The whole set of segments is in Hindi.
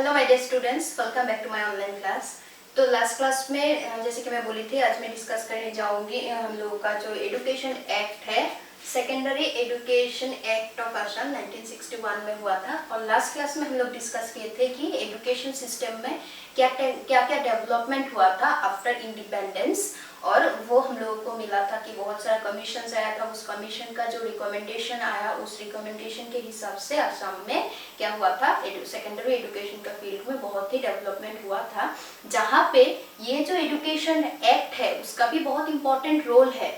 Hello my dear students, welcome back to my online class. तो लास्ट क्लास में जैसे कि मैं बोली थी, आज मैं डिस्कस करने जाऊंगी हम लोगों का जो एजुकेशन एक्ट है, secondary education act of Assam 1961 में हुआ था। और लास्ट क्लास में हम लोग डिस्कस किए थे कि एजुकेशन सिस्टम में क्या क्या डेवलपमेंट हुआ था आफ्टर इंडिपेंडेंस। और वो हम लोगों को मिला था कि बहुत सारा कमीशन आया था। उस कमीशन का जो रिकमेंडेशन आया, उस रिकमेंडेशन के हिसाब से असम में क्या हुआ था, सेकेंडरी एजुकेशन का फील्ड में बहुत ही डेवलपमेंट हुआ था। जहाँ पे ये जो एजुकेशन एक्ट है उसका भी बहुत इंपॉर्टेंट रोल है।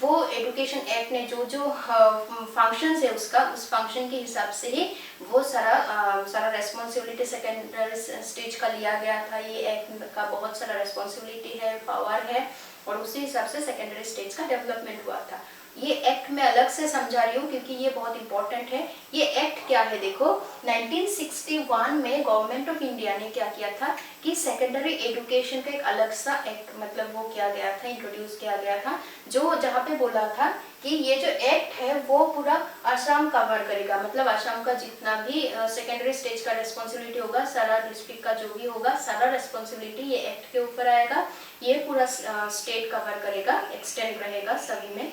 वो एजुकेशन एक्ट ने जो जो फंक्शंस है उसका, उस फंक्शन के हिसाब से ही वो सारा रेस्पॉन्सिबिलिटी सेकेंडरी स्टेज का लिया गया था। ये एक्ट का बहुत सारा रेस्पॉन्सिबिलिटी है, पावर है, और उसी हिसाब से सेकेंडरी स्टेज का डेवलपमेंट हुआ था। ये एक्ट मैं अलग से समझा रही हूँ क्योंकि ये बहुत इंपॉर्टेंट है। ये एक्ट क्या है, देखो 1961 में गवर्नमेंट ऑफ इंडिया ने क्या किया था कि सेकेंडरी एजुकेशन का एक अलग सा एक्ट, मतलब वो किया गया था, इंट्रोड्यूस किया गया था, जो जहाँ पे बोला था कि ये जो एक्ट है वो पूरा असम कवर करेगा। मतलब असम का जितना भी सेकेंडरी स्टेज का रेस्पॉन्सिबिलिटी होगा, सारा डिस्ट्रिक्ट का जो भी होगा, सारा रेस्पॉन्सिबिलिटी ये एक्ट के ऊपर आएगा। ये पूरा स्टेट कवर करेगा, एक्सटेंड रहेगा सभी में।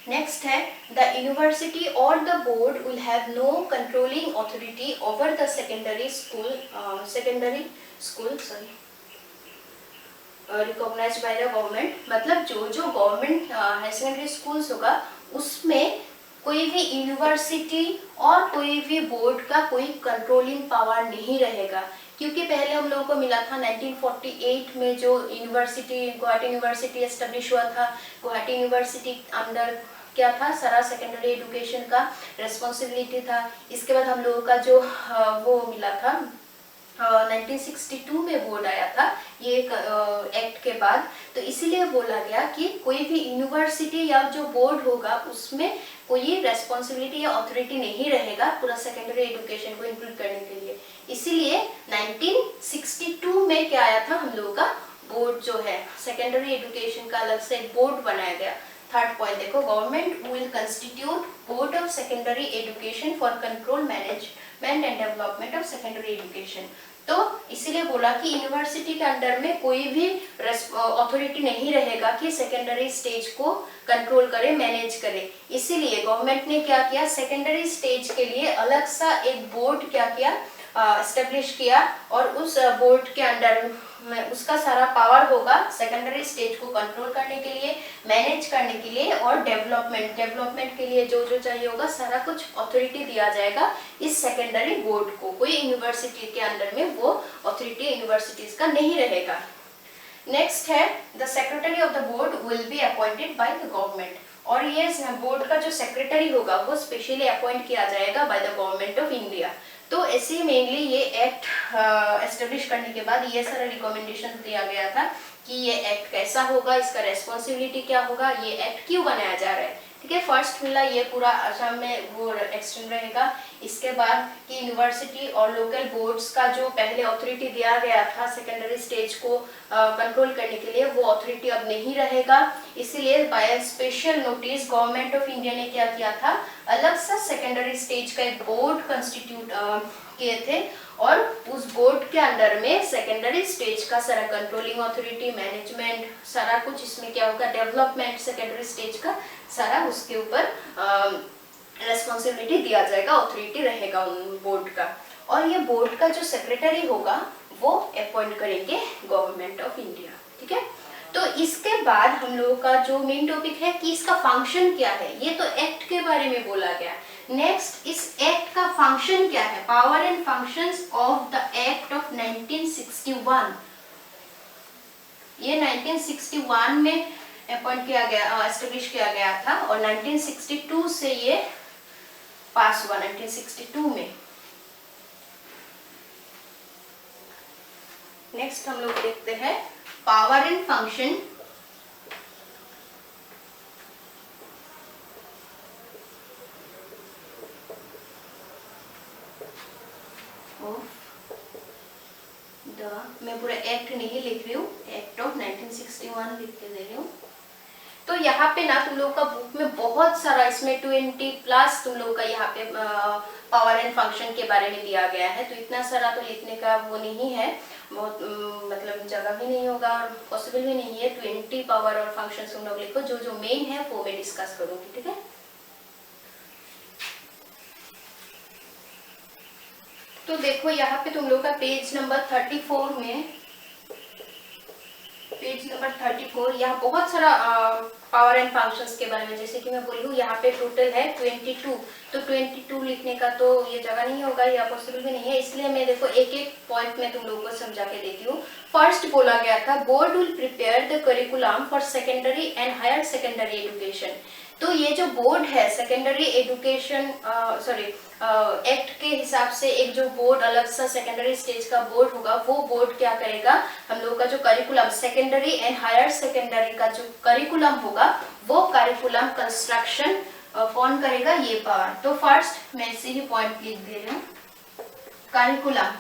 नेक्स्ट है, द यूनिवर्सिटी और the board will have no controlling authority over the secondary school recognised by the government. मतलब जो जो गवर्नमेंट हायर सेकेंडरी स्कूल्स होगा उसमें कोई भी यूनिवर्सिटी और कोई भी बोर्ड का कोई कंट्रोलिंग पावर नहीं रहेगा। क्योंकि पहले हम लोगों को मिला था 1948 में जो यूनिवर्सिटी, गुवाहाटी यूनिवर्सिटी एस्टेब्लिश हुआ था। गुवाहाटी यूनिवर्सिटी अंदर क्या था, सारा सेकेंडरी एजुकेशन का रेस्पॉन्सिबिलिटी था। इसके बाद हम लोगों का जो वो मिला था 1962 में बोर्ड आया था ये एक्ट के बाद। तो इसीलिए बोला गया कि कोई भी यूनिवर्सिटी या जो बोर्ड होगा उसमें कोई रेस्पॉन्सिबिलिटी या अथॉरिटी नहीं रहेगा पूरा सेकेंडरी एजुकेशन को इंक्लूड करने के लिए। इसीलिए 1962 में क्या आया था, हम लोगों का बोर्ड जो है सेकेंडरी एजुकेशन का अलग से बोर्ड बनाया गया। थर्ड पॉइंट देखो, government will constitute board of secondary education for control, management and development of secondary education. तो इसीलिए बोला कि यूनिवर्सिटी के अंडर में कोई भी अथॉरिटी नहीं रहेगा कि सेकेंडरी स्टेज को कंट्रोल करे, मैनेज करे। इसीलिए गवर्नमेंट ने क्या किया, सेकेंडरी स्टेज के लिए अलग सा एक बोर्ड क्या किया, एस्टेब्लिश किया। और उस बोर्ड के अंडर में उसका सारा पावर होगा सेकेंडरी स्टेज को कंट्रोल करने के लिए, मैनेज करने के लिए, और डेवलपमेंट के लिए जो जो चाहिए होगा सारा कुछ अथॉरिटी दिया जाएगा इस सेकेंडरी बोर्ड को। कोई यूनिवर्सिटी के अंडर में वो अथॉरिटी यूनिवर्सिटीज का नहीं रहेगा। नेक्स्ट है, the secretary of the board will be appointed by the government. और ये बोर्ड का जो सेक्रेटरी होगा वो स्पेशली अपॉइंट किया जाएगा bye the government of India. तो ऐसे मेनली ये एक्ट एस्टेब्लिश करने के बाद ये सारा रिकमेंडेशन दिया गया था कि ये एक्ट कैसा होगा, इसका रेस्पॉन्सिबिलिटी क्या होगा, ये एक्ट क्यों बनाया जा रहा है। ठीक है, फर्स्ट मिला ये पूरा असम में वो एक्सटेंड रहेगा। इसके बाद कि यूनिवर्सिटी और लोकल बोर्ड्स का जो पहले अथॉरिटी दिया गया था सेकेंडरी स्टेज को कंट्रोल करने के लिए, वो अथॉरिटी अब नहीं रहेगा। इसीलिए by special notice government of India ने क्या किया था, अलग सा सेकेंडरी स्टेज का एक बोर्ड कंस्टिट्यूट किए थे। और उस बोर्ड के अंडर में सेकेंडरी स्टेज का सारा कंट्रोलिंग अथॉरिटी, मैनेजमेंट, सारा कुछ इसमें क्या होगा, डेवलपमेंट सेकेंडरी स्टेज का सारा उसके ऊपर रेस्पॉन्सिबिलिटी दिया जाएगा, अथॉरिटी रहेगा उन बोर्ड का। और ये बोर्ड का जो सेक्रेटरी होगा वो अपॉइंट करेंगे गवर्नमेंट ऑफ इंडिया। ठीक है, तो इसके बाद हम लोगों का जो मेन टॉपिक है कि इसका फंक्शन क्या है। ये तो एक्ट के बारे में बोला गया। नेक्स्ट, इस एक्ट का फंक्शन क्या है, power and functions of the act of 1961। ये 1961 में अपॉइंट किया गया, एस्टेब्लिश किया गया था, और 1962 से ये पास हुआ 1962 में। नेक्स्ट हम लोग देखते हैं पावर एंड फंक्शन मैं पूरा एक्ट नहीं लिख रही हूँ, एक्ट ऑफ 1961 लिख के दे रही हूँ। तो यहाँ पे ना तुम लोग का बुक में बहुत सारा, इसमें 20+ तुम लोग का यहाँ पे पावर एंड फंक्शन के बारे में दिया गया है, तो इतना सारा तो लिखने का वो नहीं है, बहुत मतलब जगह भी नहीं होगा और पॉसिबल भी नहीं है 20 पावर और फंक्शन तुम लोग लिखो। जो जो मेन है वो मैं डिस्कस करूंगी, ठीक है। तो देखो यहाँ पे तुम लोग का पेज नंबर 34 में, पेज नंबर 34, यहाँ बहुत सारा पावर एंड फंक्शंस के बारे में, जैसे कि मैं बोली हूँ यहाँ पे टोटल है 22, तो 22 लिखने का तो ये जगह नहीं होगा या पॉसिबल भी नहीं है, इसलिए मैं देखो एक एक पॉइंट में तुम लोगों को समझा के देती हूँ। फर्स्ट बोला गया था board will prepare the curriculum for secondary and higher secondary education. तो ये जो बोर्ड है सेकेंडरी एजुकेशन एक्ट के हिसाब से एक जो बोर्ड अलग सा सेकेंडरी स्टेज का बोर्ड होगा, वो बोर्ड क्या करेगा, हम लोग का जो curriculum secondary and higher secondary का जो करिकुलम होगा वो करिकुलम कंस्ट्रक्शन कौन करेगा, ये पावर। तो फर्स्ट मैं इसी ही पॉइंट लिख दे रही हूँ, करिकुलम।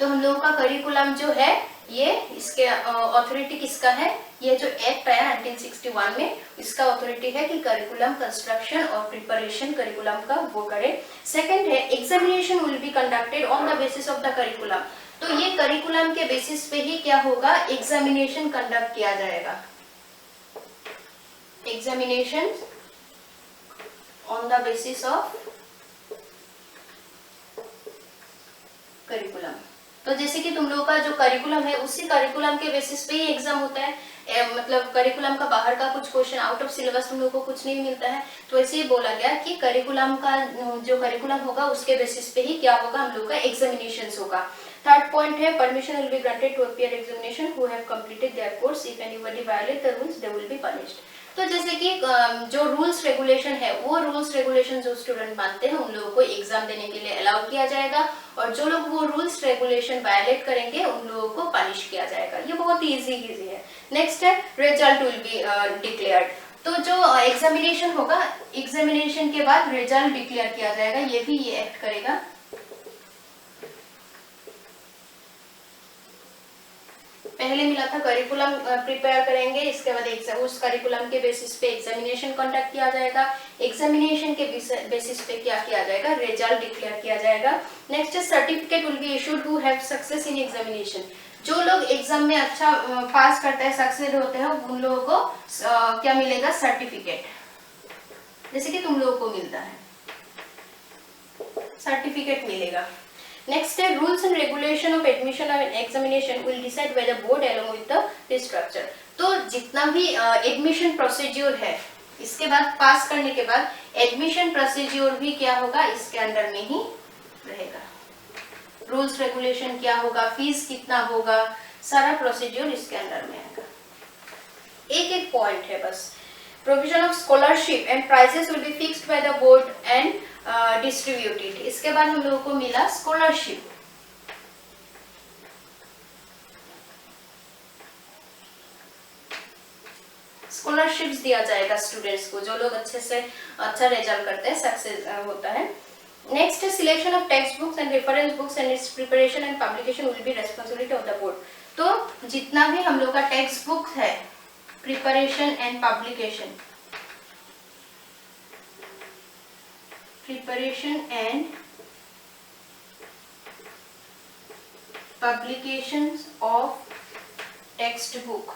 तो हम लोगों का करिकुलम जो है ये इसके अथॉरिटी किसका है, ये जो एक्ट आया 1961 में, इसका अथॉरिटी है कि करिकुलम कंस्ट्रक्शन और प्रिपरेशन करिकुलम का वो करे। सेकंड है examination will be conducted on the basis of the curriculum. तो ये करिकुलम के बेसिस पे ही क्या होगा, एग्जामिनेशन कंडक्ट किया जाएगा, examination on the basis of curriculum. तो जैसे कि तुम लोगों का जो करिकुलम है उसी करिकुलम के बेसिस पे ही एग्जाम होता है, मतलब करिकुलम का बाहर का कुछ क्वेश्चन आउट ऑफ सिलेबस तुम लोगों को कुछ नहीं मिलता है। तो ऐसे ही बोला गया कि करिकुलम का जो करिकुलम होगा उसके बेसिस पे ही क्या होगा, हम लोग का एग्जामिनेशंस होगा। थर्ड पॉइंट है permission will be granted to appear examination who have completed their course, if anybody violate the rules they will be punished. तो जैसे कि जो रूल्स रेगुलेशन है वो रूल्स रेगुलेशन जो स्टूडेंट मानते हैं उन लोगों को एग्जाम देने के लिए अलाउ किया जाएगा, और जो लोग वो रूल्स रेगुलेशन वायलेट करेंगे उन लोगों को पनिश किया जाएगा। ये बहुत इजी है। नेक्स्ट है रिजल्ट विल बी डिक्लेयर्ड। तो जो एग्जामिनेशन होगा, एग्जामिनेशन के बाद रिजल्ट डिक्लेयर किया जाएगा, ये भी ये एक्ट करेगा। पहले मिला था करिकुलम प्रिपेयर करेंगे, इसके बाद उस करिकुलम के बेसिस पे एग्जामिनेशन कंडक्ट किया जाएगा, एग्जामिनेशन के बेसिस पे क्या किया जाएगा, रिजल्ट डिक्लेयर किया जाएगा। Next certificate will be issued who have success in examination. जो लोग एग्जाम में अच्छा पास करते हैं, सक्सेस होते हैं, उन लोगों को क्या मिलेगा, सर्टिफिकेट, जैसे कि तुम लोगों को मिलता है, सर्टिफिकेट मिलेगा। नेक्स्ट है rules and regulation of admission of examination will decide bye the board along with the structure. तो जितना भी एडमिशन प्रोसीड्यूर है, इसके बाद पास करने के बाद एडमिशन प्रोसीड्यूर भी क्या होगा, इसके अंडर में ही रहेगा। रूल्स रेगुलेशन क्या होगा, फीस कितना होगा, सारा प्रोसीड्यूर इसके अंडर में आएगा। एक एक पॉइंट है बस। Provision of scholarship and prizes will be fixed by the board and distributed. इसके बाद हम लोगों को मिला स्कॉलरशिप। स्कॉलरशिप्स दिया जाएगा स्टूडेंट्स को, जो लोग अच्छे से अच्छा रिजल्ट करते हैं, सक्सेस होता है। नेक्स्ट है selection of text books and reference books and it's preparation and publication will be responsibility of the board. तो जितना भी हम लोग का टेक्स्ट बुक है, preparation and publication, preparation and publications of text book।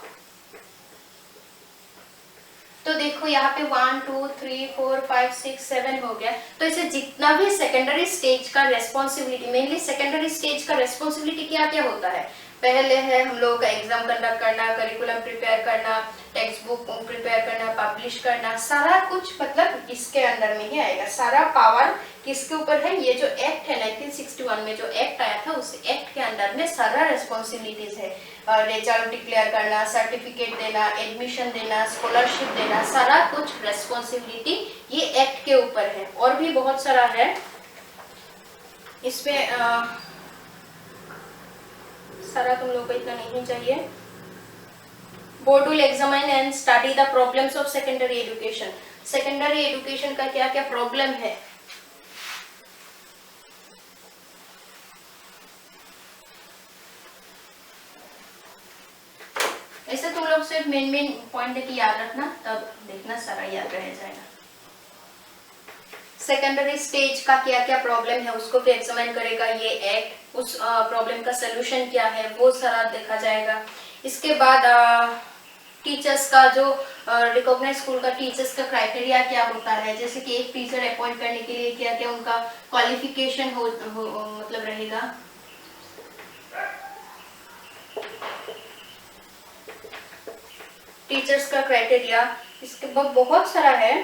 तो देखो यहाँ पे 1 2 3 4 5 6 7 हो गया। तो इसे जितना भी सेकेंडरी स्टेज का रेस्पॉन्सिबिलिटी, मेनली सेकेंडरी स्टेज का रेस्पॉन्सिबिलिटी क्या क्या होता है, पहले है हम लोग का एग्जाम कंडक्ट करना, करिकुलम प्रिपेयर करना, टेक्स्ट बुक प्रिपेयर करना, पब्लिश करना, सारा कुछ मतलब इसके अंडर में ही आएगा। सारा पावर किसके ऊपर है, ये जो एक्ट है 1961 में जो एक्ट आया था, उस एक्ट के अंडर में सारा रेस्पॉन्सिबिलिटीज है। रिजल्ट डिक्लेयर करना, सर्टिफिकेट देना, एडमिशन देना, स्कॉलरशिप देना, सारा कुछ रेस्पॉन्सिबिलिटी ये एक्ट के ऊपर है। और भी बहुत सारा है इसमें, सारा तुम लोगों को इतना नहीं चाहिए। Board will examine and study the problems of secondary education. Secondary education का क्या क्या प्रॉब्लम है, ऐसे तुम लोग सिर्फ मेन पॉइंट है कि याद रखना, तब देखना सारा याद रह जाएगा। सेकेंडरी स्टेज का क्या क्या प्रॉब्लम है उसको भी एग्जामिन करेगा ये एक्ट, उस प्रॉब्लम का सोल्यूशन क्या है वो सारा देखा जाएगा। इसके बाद टीचर्स का जो रिकॉग्नाइज स्कूल का टीचर्स का क्राइटेरिया क्या होता है, जैसे कि एक टीचर अपॉइंट करने के लिए क्या क्या उनका क्वालिफिकेशन हो मतलब रहेगा। टीचर्स का क्राइटेरिया, इसके बाद बहुत सारा है,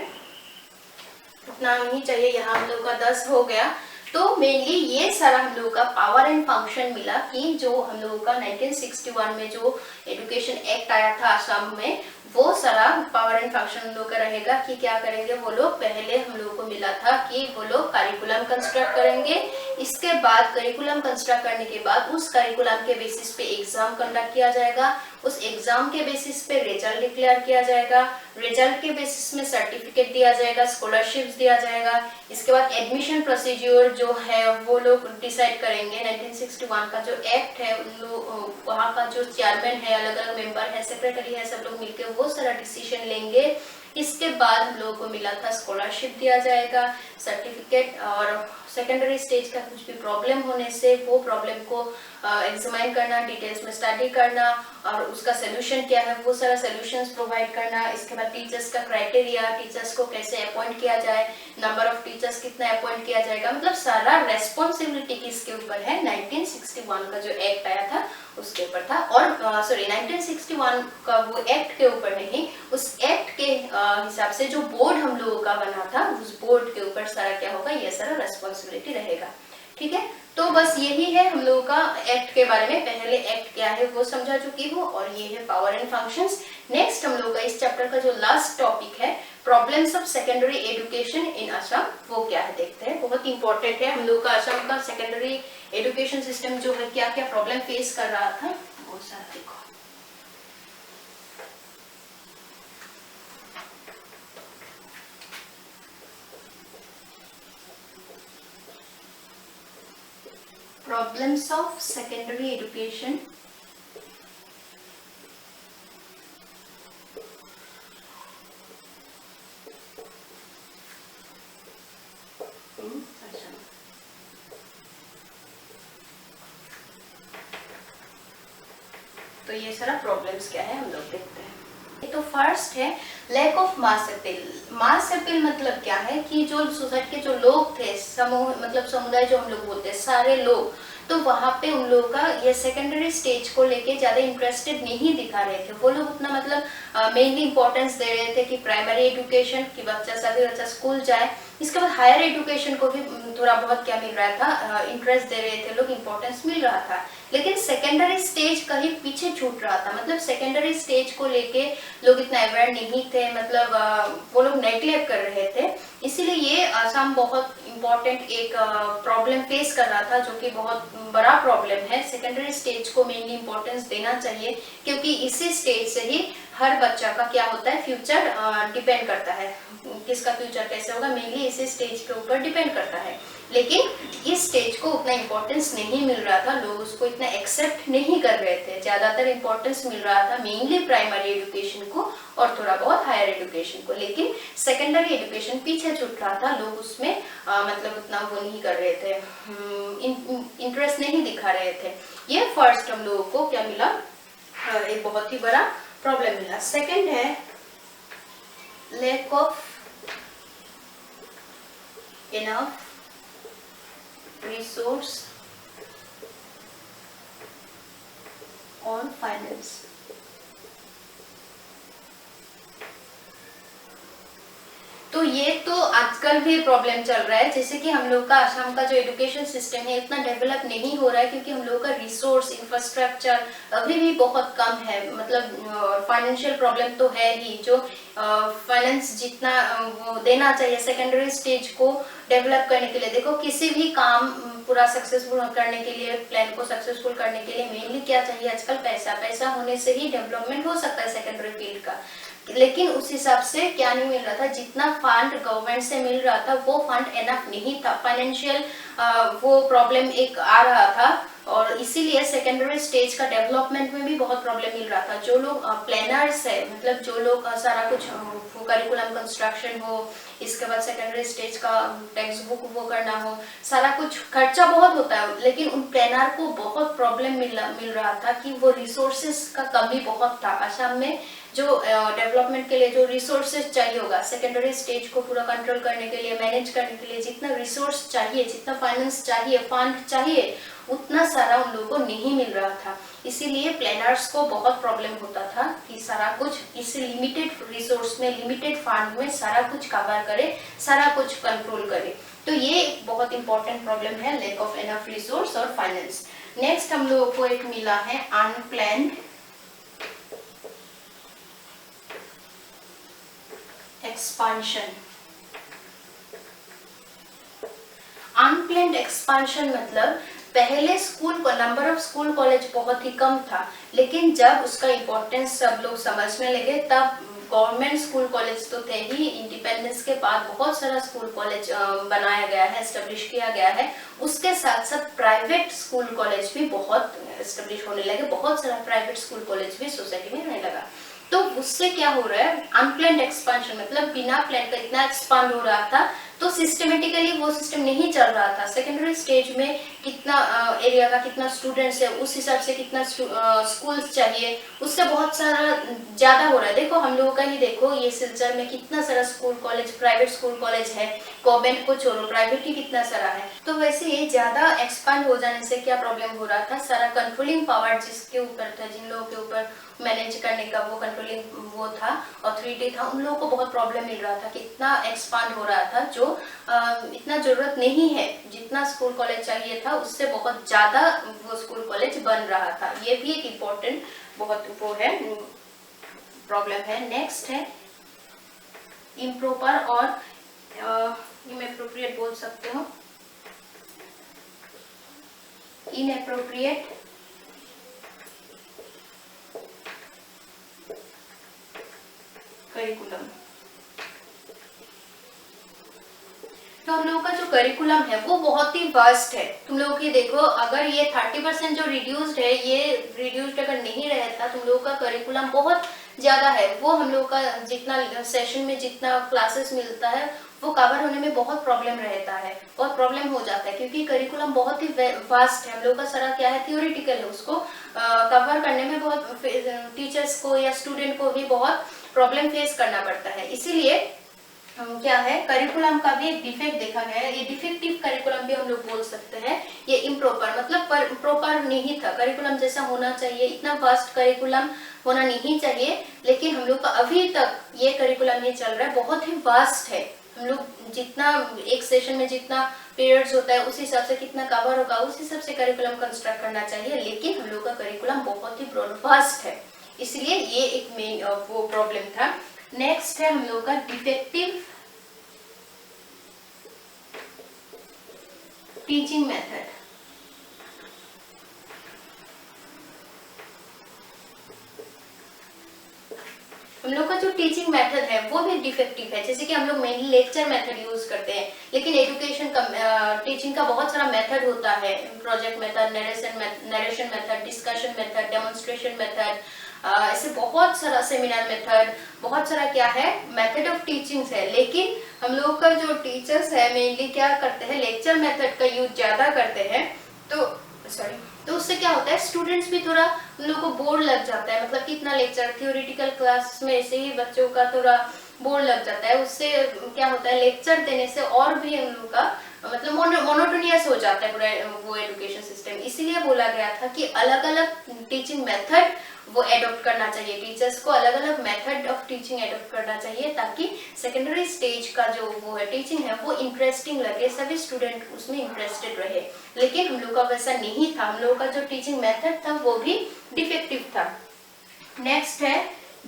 उतना नहीं चाहिए, यहाँ हम लोग का 10 हो गया। तो मेनली ये सारा हम लोगों का पावर एंड फंक्शन मिला कि जो हम लोगों का 1961 में जो एजुकेशन एक्ट आया था असम में, वो सारा पावर एंड फंक्शन हम लोग का रहेगा कि क्या करेंगे वो लोग। पहले हम लोगों को मिला था कि वो लोग करिकुलम कंस्ट्रक्ट करेंगे, इसके बाद करिकुलम कंस्ट्रक्ट करने के बाद उस करिकुलम के बेसिस पे एग्जाम कंडक्ट किया जाएगा, उस एग्जाम के बेसिस पे रिजल्ट डिक्लेयर किया जाएगा, रिजल्ट के बेसिस में सर्टिफिकेट दिया जाएगा, स्कॉलरशिप्स दिया जाएगा। इसके बाद एडमिशन प्रोसीड्यूर जो है वो लोग डिसाइड करेंगे। 1961 का जो एक्ट है वहाँ का जो चेयरमैन है, अलग अलग मेंबर है, सेक्रेटरी है, सब लोग मिलकर वो सारा डिसीजन लेंगे। इसके बाद हम लोगों को मिला था स्कॉलरशिप दिया जाएगा, सर्टिफिकेट, और सेकेंडरी स्टेज का कुछ भी प्रॉब्लम होने से वो प्रॉब्लम को एग्जामिन करना, डिटेल्स में स्टडी करना और उसका सोल्यूशन क्या है वो सारा सोल्यूशंस प्रोवाइड करना। इसके बाद टीचर्स का क्राइटेरिया, टीचर्स को कैसे अपॉइंट किया जाए, नंबर ऑफ टीचर्स कितना अपॉइंट किया जाएगा, मतलब सारा रेस्पॉन्सिबिलिटी किसके ऊपर है, 1961 का जो एक्ट आया था उसके ऊपर था। और सॉरी 1961 का वो एक्ट के ऊपर नहीं, उस एक्ट के हिसाब से जो बोर्ड हम लोगों का बना था उस बोर्ड के ऊपर सारा क्या होगा, ये सारा रेस्पॉन्सिबिलिटी रहेगा। ठीक है, तो बस यही है हम लोगों का एक्ट के बारे में। पहले एक्ट क्या है वो समझा चुकी हूँ, और ये है पावर एंड फंक्शंस। नेक्स्ट हम लोगों का इस चैप्टर का जो लास्ट टॉपिक है, problems of secondary education in Assam, वो क्या है देखते हैं। बहुत इंपॉर्टेंट है हम लोग का असम का सेकेंडरी एजुकेशन सिस्टम जो है क्या क्या प्रॉब्लम फेस कर रहा था वो सारा देखो। Problems of secondary education तो ये सारा प्रॉब्लम्स क्या है हम लोग देखते हैं। तो फर्स्ट है lack of mass appeal. Mass appeal मतलब क्या है कि जो सोसाइटी के जो लोग थे, समूह मतलब समुदाय जो हम लोग बोलते हैं, सारे लोग, तो वहाँ पे उन लोगों का ये सेकेंडरी स्टेज को लेके ज़्यादा इंटरेस्टेड नहीं दिखा रहे थे। वो लोग उतना मतलब मेनली इंपॉर्टेंस दे रहे थे कि प्राइमरी एजुकेशन की बच्चा सभी बच्चा स्कूल जाए। इसके बाद हायर एजुकेशन को भी थोड़ा बहुत क्या मिल रहा था, इंटरेस्ट दे रहे थे लोग, इंपॉर्टेंस मिल रहा था। लेकिन सेकेंडरी स्टेज कहीं पीछे छूट रहा था, मतलब सेकेंडरी स्टेज को लेके लोग इतना अवेयर नहीं थे, मतलब वो लोग नेग्लेक्ट कर रहे थे। इसीलिए ये असम बहुत इम्पोर्टेंट एक प्रॉब्लम फेस कर रहा था, जो कि बहुत बड़ा प्रॉब्लम है। सेकेंडरी स्टेज को मेनली इम्पोर्टेंस देना चाहिए, क्योंकि इसी स्टेज से ही हर बच्चा का क्या होता है, फ्यूचर डिपेंड करता है। किसका फ्यूचर कैसे होगा मेनली इसी स्टेज के ऊपर डिपेंड करता है। लेकिन इस स्टेज को उतना इम्पोर्टेंस नहीं मिल रहा था, लोग उसको इतना एक्सेप्ट नहीं कर रहे थे। ज्यादातर इम्पोर्टेंस मिल रहा था मेनली प्राइमरी एजुकेशन को और थोड़ा बहुत हायर एजुकेशन को, लेकिन सेकेंडरी एजुकेशन पीछे छूट रहा था। लोग उसमें मतलब उतना वो नहीं कर रहे थे, इंटरेस्ट नहीं दिखा रहे थे। ये फर्स्ट हम लोगों को क्या मिला, एक बहुत ही बड़ा प्रॉब्लम मिला। सेकेंड है lack of enough resource on finance। तो ये तो आजकल भी प्रॉब्लम चल रहा है, जैसे कि हम लोग का असम का जो एजुकेशन सिस्टम है इतना डेवलप नहीं हो रहा है, क्योंकि हम लोग का रिसोर्स इंफ्रास्ट्रक्चर अभी भी बहुत कम है। मतलब फाइनेंशियल प्रॉब्लम तो है ही, जो फाइनेंस जितना वो देना चाहिए सेकेंडरी स्टेज को डेवलप करने के लिए। देखो किसी भी काम पूरा सक्सेसफुल करने के लिए, प्लान को सक्सेसफुल करने के लिए मेनली क्या चाहिए आजकल, पैसा। पैसा होने से ही डेवलपमेंट हो सकता है सेकेंडरी फील्ड का। लेकिन उस हिसाब से क्या नहीं मिल रहा था, जितना फंड गवर्नमेंट से मिल रहा था वो फंड एनफ नहीं था, फाइनेंशियल वो प्रॉब्लम एक आ रहा था, और इसीलिए सेकेंडरी स्टेज का डेवलपमेंट में भी बहुत प्रॉब्लम मिल रहा था। जो लोग प्लानर्स है, मतलब जो लोग सारा कुछ करिकुलम कंस्ट्रक्शन हो, इसके बाद सेकेंडरी स्टेज का टेक्स्ट बुक वो करना हो, सारा कुछ खर्चा बहुत होता है, लेकिन उन प्लानर को बहुत प्रॉब्लम मिल रहा था कि वो रिसोर्सेज का कमी बहुत था। असम में जो डेवलपमेंट के लिए जो रिसोर्सेज चाहिए होगा, सेकेंडरी स्टेज को पूरा कंट्रोल करने के लिए, मैनेज करने के लिए जितना रिसोर्स चाहिए, जितना फाइनेंस चाहिए, फंड चाहिए, उतना सारा उन लोगों को नहीं मिल रहा था। इसीलिए प्लानर्स को बहुत प्रॉब्लम होता था कि सारा कुछ इस लिमिटेड रिसोर्स में, लिमिटेड फंड में सारा कुछ कवर करे, सारा कुछ कंट्रोल करे। तो ये एक बहुत इंपॉर्टेंट प्रॉब्लम है, लैक ऑफ एनफ रिसोर्स और फाइनेंस। नेक्स्ट हम लोगों को एक मिला है अनप्लान्ड एक्सपांशन। अनप्लान्ड एक्सपांशन मतलब पहले स्कूल को नंबर ऑफ स्कूल कॉलेज बहुत ही कम था, लेकिन जब उसका इम्पोर्टेंस सब लोग समझने लगे तब गवर्नमेंट स्कूल कॉलेज तो थे ही, इंडिपेंडेंस के बाद बहुत सारा स्कूल कॉलेज बनाया गया है, एस्टेब्लिश किया गया है। उसके साथ साथ प्राइवेट स्कूल कॉलेज भी बहुत एस्टेब्लिश होने लगे, बहुत सारा प्राइवेट स्कूल कॉलेज भी सोसाइटी में रहने लगा। तो उससे क्या हो रहा है, अनप्लान्ड एक्सपांशन मतलब बिना प्लान का इतना एक्सपांड हो रहा था, तो सिस्टमेटिकली वो सिस्टम नहीं चल रहा था। सेकेंडरी स्टेज में कितना एरिया का कितना स्टूडेंट्स है, उस हिसाब से कितना स्कूल्स चाहिए, उससे बहुत सारा ज्यादा हो रहा है। देखो हम लोगों का ही देखो, ये सिलचर में कितना सारा school college, private school college है, गवर्नमेंट को छोड़ो प्राइवेट ही कितना सारा है। तो वैसे ये ज्यादा एक्सपांड हो जाने से क्या प्रॉब्लम हो रहा था, सारा कंट्रोलिंग पावर जिसके ऊपर था, जिन लोगों के ऊपर मैनेज करने का वो कंट्रोलिंग वो था, अथॉरिटी था, उन लोगों को बहुत प्रॉब्लम मिल रहा था कि इतना एक्सपांड हो रहा था, जो इतना जरूरत नहीं है, जितना स्कूल कॉलेज चाहिए था उससे बहुत ज्यादा वो स्कूल कॉलेज बन रहा था। ये भी एक इम्पोर्टेंट बहुत वो है प्रॉब्लम है। नेक्स्ट है इम्प्रॉपर और इनएप्रोप्रिएट बोल सकते हो, इनएप्रोप्रिएट करिकुलम। तो हम लोगों का जो करिकुलम है वो बहुत ही वास्ट है। तुम लोग ये देखो, अगर ये 30% जो रिड्यूस्ड है, ये रिड्यूस्ड अगर नहीं रहता, तुम लोगों का करिकुलम बहुत ज्यादा है। वो हम लोग का जितना सेशन में जितना क्लासेस मिलता है वो कवर होने में बहुत प्रॉब्लम रहता है, बहुत प्रॉब्लम हो जाता है, क्योंकि करिकुलम बहुत ही वास्ट है। हम लोग का सारा क्या है, थियोरिटिकल है, उसको कवर करने में बहुत टीचर्स को या स्टूडेंट को भी बहुत प्रॉब्लम फेस करना पड़ता है। इसीलिए क्या है, करिकुलम का भी एक डिफेक्ट देखा गया है। ये डिफेक्टिव करिकुलम भी हम लोग बोल सकते हैं। ये इम्प्रॉपर मतलब प्रॉपर नहीं था, करिकुलम जैसा होना चाहिए, इतना वास्ट करिकुलम होना नहीं चाहिए, लेकिन हम लोग का अभी तक ये करिकुलम ही चल रहा है, बहुत ही वास्ट है। हम लोग जितना एक सेशन में जितना पीरियड्स होता है उस हिसाब से कितना कवर होगा, उस हिसाब से करिकुलम कंस्ट्रक्ट करना चाहिए, लेकिन हम लोग का करिकुलम बहुत ही वास्ट है। इसलिए ये एक मेन वो प्रॉब्लम था। नेक्स्ट है हम लोग का डिफेक्टिव टीचिंग मेथड। हम लोग का जो टीचिंग मेथड है वो भी डिफेक्टिव है। जैसे कि हम लोग मेनली लेक्चर मेथड यूज करते हैं, लेकिन एजुकेशन का टीचिंग का बहुत सारा मेथड होता है, project method, narration method, discussion method, demonstration method, ऐसे बहुत सारा सेमिनार मेथड, बहुत सारा क्या है मेथड ऑफ टीचिंग है। लेकिन हम लोग का जो टीचर्स है मेनली क्या करते हैं, लेक्चर मेथड का यूज ज्यादा करते हैं। तो उससे क्या होता है, स्टूडेंट्स भी थोड़ा उन लोगों को बोर लग जाता है। मतलब कितना लेक्चर, थियोरिटिकल क्लास में ऐसे ही बच्चों का थोड़ा बोर लग जाता है। उससे क्या होता है, लेक्चर देने से और भी उन लोगों का मतलब मोनोटोनियस हो जाता है पूरा वो एजुकेशन सिस्टम। इसीलिए बोला गया था कि अलग अलग टीचिंग मेथड वो एडॉप्ट करना चाहिए, टीचर्स को अलग अलग मेथड ऑफ टीचिंग एडॉप्ट करना चाहिए, ताकि सेकेंडरी स्टेज का जो वो है टीचिंग है वो इंटरेस्टिंग लगे, सभी स्टूडेंट उसमें इंटरेस्टेड रहे। लेकिन हम लोग का वैसा नहीं था, हम लोग का जो टीचिंग मेथड था वो भी डिफेक्टिव था। नेक्स्ट है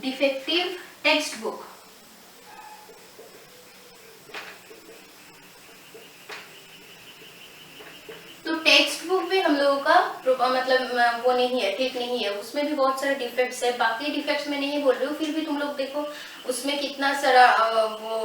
डिफेक्टिव टेक्स्ट बुक। तो टेक्स्ट बुक भी हम लोगों का मतलब वो नहीं है, ठीक नहीं है, उसमें भी बहुत सारे डिफेक्ट्स है। बाकी डिफेक्ट्स मैं नहीं बोल रही हूँ, फिर भी तुम लोग देखो उसमें कितना सारा वो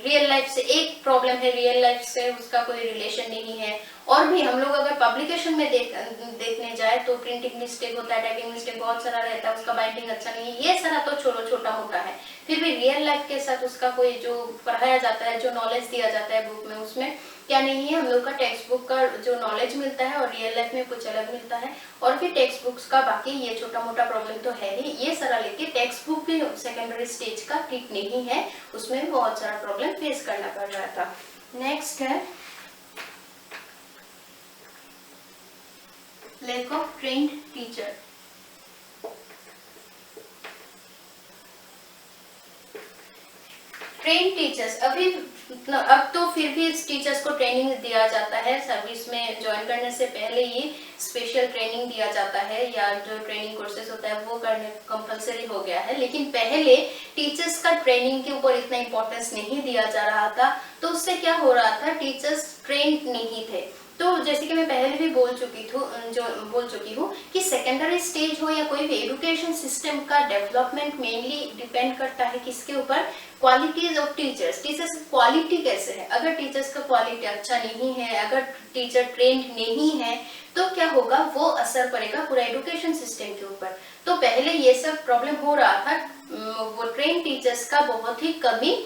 रियल लाइफ से एक प्रॉब्लम है, रियल लाइफ से उसका कोई रिलेशन नहीं है। और भी हम लोग अगर पब्लिकेशन में देखने जाए तो प्रिंटिंग मिस्टेक होता है, टाइपिंग मिस्टेक बहुत सारा रहता है, उसका बाइंडिंग अच्छा नहीं है, ये सारा तो छोटा मोटा है। फिर भी रियल लाइफ के साथ उसका कोई जो पढ़ाया जाता है, जो नॉलेज दिया जाता है बुक में, उसमें क्या नहीं है। हम लोग का टेक्स्ट बुक का जो नॉलेज मिलता है और रियल लाइफ में कुछ अलग मिलता है। और फिर टेक्स्ट बुक्स का बाकी ये छोटा मोटा प्रॉब्लम तो है ही, ये सारा लेके टेक्स्ट बुक भी सेकेंडरी स्टेज का ठीक नहीं है, उसमें भी बहुत सारा प्रॉब्लम फेस करना पड़ रहा था। नेक्स्ट है lack of trained teacher। Train teachers अब तो फिर भी टीचर्स को ट्रेनिंग दिया जाता है, सर्विस में ज्वाइन करने से पहले ही स्पेशल ट्रेनिंग दिया जाता है, या जो ट्रेनिंग कोर्सेज होता है वो करने कंपलसरी हो गया है। लेकिन पहले टीचर्स का ट्रेनिंग के ऊपर इतना इम्पोर्टेंस नहीं दिया जा रहा था, तो उससे क्या हो रहा था, टीचर्स ट्रेन नहीं थे। तो जैसे कि मैं पहले भी बोल चुकी हूँ कि सेकेंडरी स्टेज हो या कोई भी एजुकेशन सिस्टम का डेवलपमेंट मेनली डिपेंड करता है किसके ऊपर, qualities of teachers. Teachers quality कैसे है, अगर टीचर्स का क्वालिटी अच्छा नहीं है, अगर टीचर ट्रेंड नहीं है, तो क्या होगा, वो असर पड़ेगा पूरा एजुकेशन सिस्टम के ऊपर। तो पहले ये सब प्रॉब्लम हो रहा था, वो ट्रेन टीचर्स का बहुत ही कमी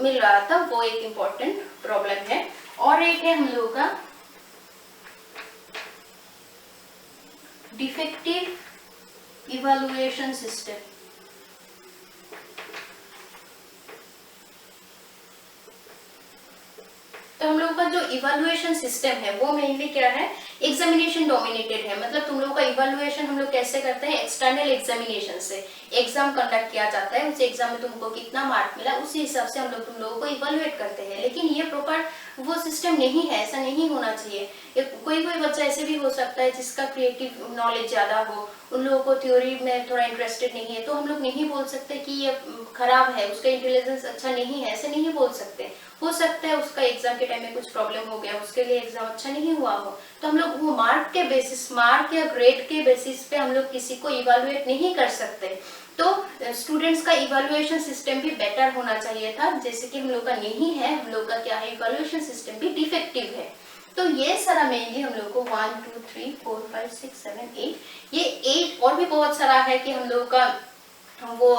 मिल रहा था, वो एक इम्पोर्टेंट प्रॉब्लम है। और एक है हम लोगों का डिफेक्टिव इवैल्यूएशन सिस्टम। तो हम लोगों का जो इवैल्यूएशन सिस्टम है वो मेनली क्या है, एग्जामिनेशन डोमिनेटेड है। मतलब तुम लोगों का इवैल्यूएशन हम लोग कैसे करते हैं, एक्सटर्नल एग्जामिनेशन से एग्जाम कंडक्ट किया जाता है, उस एग्जाम में तुमको कितना मार्क मिला उसी हिसाब से हम लोग तुम लोगों को इवैल्यूएट करते हैं। लेकिन ये प्रॉपर वो सिस्टम नहीं है, ऐसा नहीं होना चाहिए। कोई बच्चा ऐसे भी हो सकता है जिसका क्रिएटिव नॉलेज ज्यादा हो, उन लोगों को थ्योरी में थोड़ा इंटरेस्टेड नहीं है, तो हम लोग नहीं बोल सकते कि ये खराब है, उसका इंटेलिजेंस अच्छा नहीं है, ऐसे नहीं बोल सकते। हो सकता है उसका एग्जाम के टाइम में कुछ प्रॉब्लम हो गया, उसके लिए एग्जाम अच्छा नहीं हुआ हो, तो हम लोग वो मार्क के बेसिस, मार्क या ग्रेड के बेसिस पे हम लोग किसी को इवैल्यूएट नहीं कर सकते। तो स्टूडेंट्स का इवैल्यूएशन सिस्टम भी बेटर होना चाहिए था, जैसे कि हम लोग का नहीं है। हम लोग का क्या है, इवैल्यूएशन सिस्टम भी डिफेक्टिव है। तो ये सारा मेनली हम लोग को 1 2 3 4 5 6 7 8 ये 8 और भी बहुत सारा है कि हम लोग का वो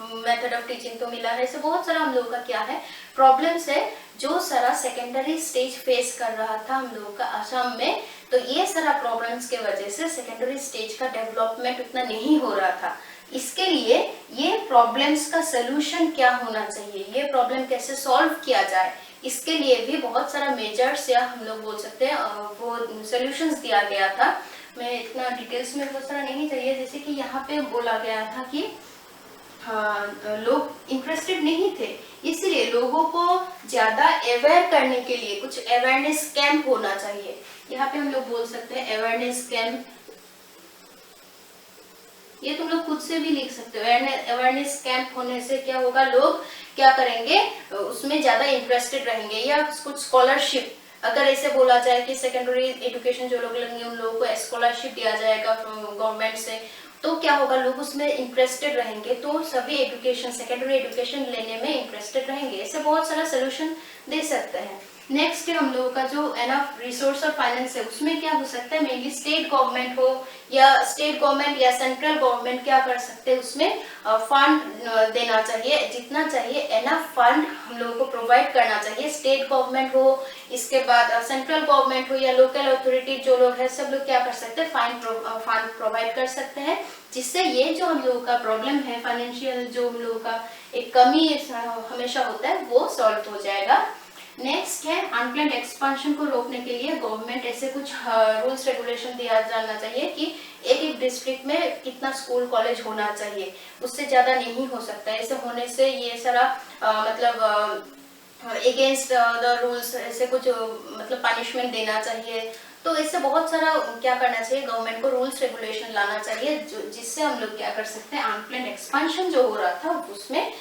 मेथड ऑफ टीचिंग तो मिला है, ऐसे बहुत सारा हम लोगों का क्या है प्रॉब्लम्स है जो सारा सेकेंडरी स्टेज फेस कर रहा था हम लोगों का असम में। तो ये सारा प्रॉब्लम्स के वजह से सेकेंडरी स्टेज का डेवलपमेंट उतना नहीं हो रहा था। इसके लिए ये प्रॉब्लम्स का सोल्यूशन क्या होना चाहिए, ये प्रॉब्लम कैसे सॉल्व किया जाए, इसके लिए भी बहुत सारा मेजर्स या हम लोग बोल सकते हैं वो सोल्यूशंस दिया गया था। मैं इतना डिटेल्स में बहुत सारा नहीं चाहिए, जैसे कि यहाँ पे बोला गया था कि लोग इंटरेस्टेड नहीं थे, इसलिए लोगों को ज्यादा अवेयर करने के लिए कुछ अवेयरनेस कैंप होना चाहिए। यहाँ पे हम लोग बोल सकते हैं अवेयरनेस कैंप, ये तुम लोग खुद से भी लिख सकते हो। अवेयरनेस कैंप होने से क्या होगा, लोग क्या करेंगे, उसमें ज्यादा इंटरेस्टेड रहेंगे। या कुछ स्कॉलरशिप, अगर ऐसे बोला जाए कि सेकेंडरी एजुकेशन जो लोग लेंगे उन लोगों को स्कॉलरशिप दिया जाएगा गवर्नमेंट से, तो क्या होगा, लोग उसमें इंटरेस्टेड रहेंगे, तो सभी एजुकेशन सेकेंडरी एजुकेशन लेने में इंटरेस्टेड रहेंगे। ऐसे बहुत सारा सोल्यूशन दे सकते हैं। नेक्स्ट है हम लोगों का जो एनफ रिसोर्स और फाइनेंस है, उसमें क्या हो सकता है, मेनली स्टेट गवर्नमेंट हो या स्टेट गवर्नमेंट या सेंट्रल गवर्नमेंट क्या कर सकते हैं, उसमें फंड देना चाहिए, जितना चाहिए एनफ फंड हम लोगों को प्रोवाइड करना चाहिए। स्टेट गवर्नमेंट हो, इसके बाद सेंट्रल गवर्नमेंट हो या लोकल अथॉरिटी जो लोग हैं, सब लोग क्या कर सकते हैं, फंड प्रोवाइड कर सकते हैं, जिससे ये जो हम लोगों का प्रॉब्लम है फाइनेंशियल, जो हम लोगों का एक कमी हमेशा होता है, वो सॉल्व हो जाएगा। नेक्स्ट है अनप्लान्ड एक्सपेंशन को रोकने के लिए गवर्नमेंट ऐसे कुछ रूल्स रेगुलेशन दिया जाना चाहिए कि एक डिस्ट्रिक्ट में कितना स्कूल कॉलेज होना चाहिए, उससे ज्यादा नहीं हो सकता। ऐसे होने से ये सारा मतलब अगेंस्ट द रूल्स ऐसे कुछ मतलब पनिशमेंट देना चाहिए। तो इससे बहुत सारा क्या करना चाहिए, गवर्नमेंट को रूल्स रेगुलेशन लाना चाहिए, जिससे हम लोग क्या कर सकते हैं, अनप्लान्ड एक्सपेंशन जो हो रहा था उसमें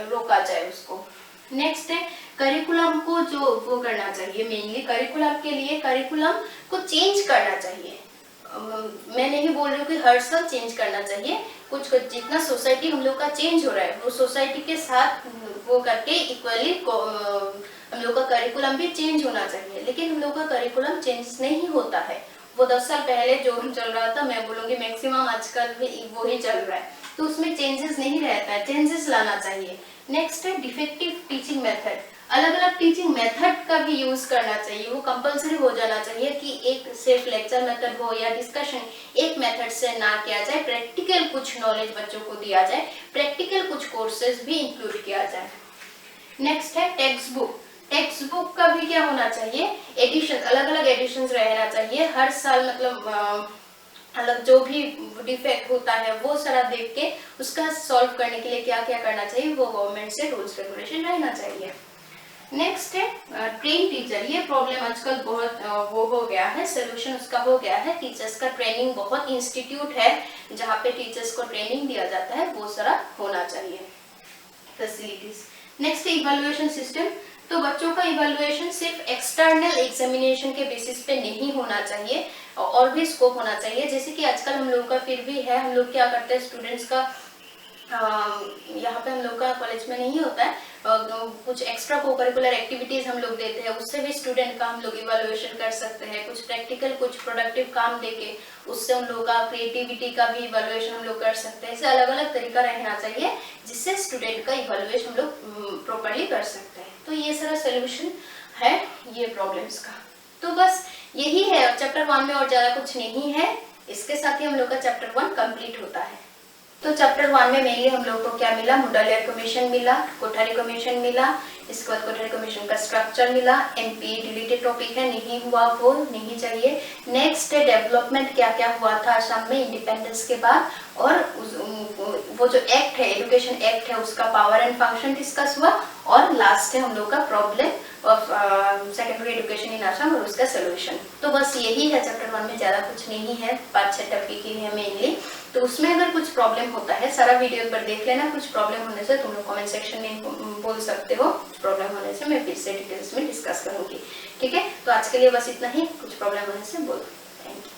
रोका जाए उसको। नेक्स्ट है करिकुलम को जो वो करना चाहिए, मेनली करिकुलम के लिए करिकुलम को चेंज करना चाहिए। मैं नहीं बोल रही हूँ कि हर साल चेंज करना चाहिए, कुछ कुछ जितना सोसाइटी हम लोग का चेंज हो रहा है वो सोसाइटी के साथ वो करके इक्वली हम लोग का करिकुलम भी चेंज होना चाहिए। लेकिन हम लोग का करिकुलम चेंज नहीं होता है, वो 10 साल पहले जो चल रहा था, मैं बोलूँगी मैक्सिमम आजकल भी वो ही चल रहा है, तो उसमें चेंजेस नहीं रहता है, चेंजेस लाना चाहिए। नेक्स्ट है डिफेक्टिव टीचिंग मेथड। अलग अलग टीचिंग मेथड का भी यूज करना चाहिए, वो कंपलसरी हो जाना चाहिए कि एक सिर्फ लेक्चर मेथड हो या डिस्कशन, एक मेथड से ना किया जाए, प्रैक्टिकल कुछ नॉलेज बच्चों को दिया जाए, प्रैक्टिकल कुछ कोर्सेज भी इंक्लूड किया जाए। नेक्स्ट है टेक्स्ट बुक। टेक्स्ट बुक का भी क्या होना चाहिए, एडिशन, अलग अलग एडिशन रहना चाहिए हर साल, मतलब अलग जो भी डिफेक्ट होता है वो सारा देख के उसका सॉल्व करने के लिए क्या क्या करना चाहिए वो गवर्नमेंट से रूल्स रेगुलेशन रहना चाहिए। नेक्स्ट है ट्रेन टीचर। ये प्रॉब्लम आजकल बहुत वो हो गया है, सोल्यूशन उसका हो गया है, टीचर्स का ट्रेनिंग, बहुत इंस्टीट्यूट है जहाँ पे टीचर्स को ट्रेनिंग दिया जाता है, वो सारा होना चाहिए फैसिलिटीज। नेक्स्ट है इवैल्यूएशन सिस्टम। तो बच्चों का इवैल्यूएशन सिर्फ एक्सटर्नल एग्जामिनेशन के बेसिस पे नहीं होना चाहिए, और भी स्कोप होना चाहिए। जैसे कि आजकल हम लोग का फिर भी है, हम लोग क्या करते हैं स्टूडेंट्स का, यहाँ पे हम लोग का कॉलेज में नहीं होता है, कुछ एक्स्ट्रा को करिकुलर एक्टिविटीज हम लोग देते हैं, उससे भी स्टूडेंट का हम लोग इवैल्यूएशन कर सकते हैं। कुछ प्रैक्टिकल कुछ प्रोडक्टिव काम देके उससे हम लोग का क्रिएटिविटी का भी इवैल्यूएशन हम लोग कर सकते हैं। ऐसे अलग अलग तरीका रहना चाहिए जिससे स्टूडेंट का इवैल्यूएशन हम लोग प्रॉपरली कर सकते हैं। तो ये सारा सोल्यूशन है ये प्रॉब्लम्स का। तो बस यही है चैप्टर 1 में, और ज्यादा कुछ नहीं है। इसके साथ ही हम लोग का चैप्टर 1 कंप्लीट होता है। तो चैप्टर 1 में मेनली हम लोग को क्या मिला, मुडालियर कमीशन मिला, कोठारी कमीशन मिला, इसके बाद कोठारी कमीशन का स्ट्रक्चर मिला, एमपी डिलीटेड टॉपिक है, नहीं हुआ वो नहीं चाहिए। नेक्स्ट है डेवलपमेंट, क्या क्या हुआ था असम में इंडिपेंडेंस के बाद, और वो जो एक्ट है, एजुकेशन एक्ट है, उसका पावर एंड फंक्शन डिस्कस हुआ, और लास्ट है हम लोग का problem of secondary education in Assam और उसका सोल्यूशन। तो बस यही है चैप्टर 1 में, ज्यादा कुछ नहीं है, 5-6 टॉपिक ही है मेनली। तो उसमें अगर कुछ प्रॉब्लम होता है, सारा वीडियो एक बार देख लेना, कुछ प्रॉब्लम होने से तुम लोग कमेंट सेक्शन में बोल सकते हो, कुछ प्रॉब्लम होने से मैं फिर से डिटेल्स में डिस्कस करूंगी। ठीक है, तो आज के लिए बस इतना ही, कुछ प्रॉब्लम होने से बोलो। Thank you.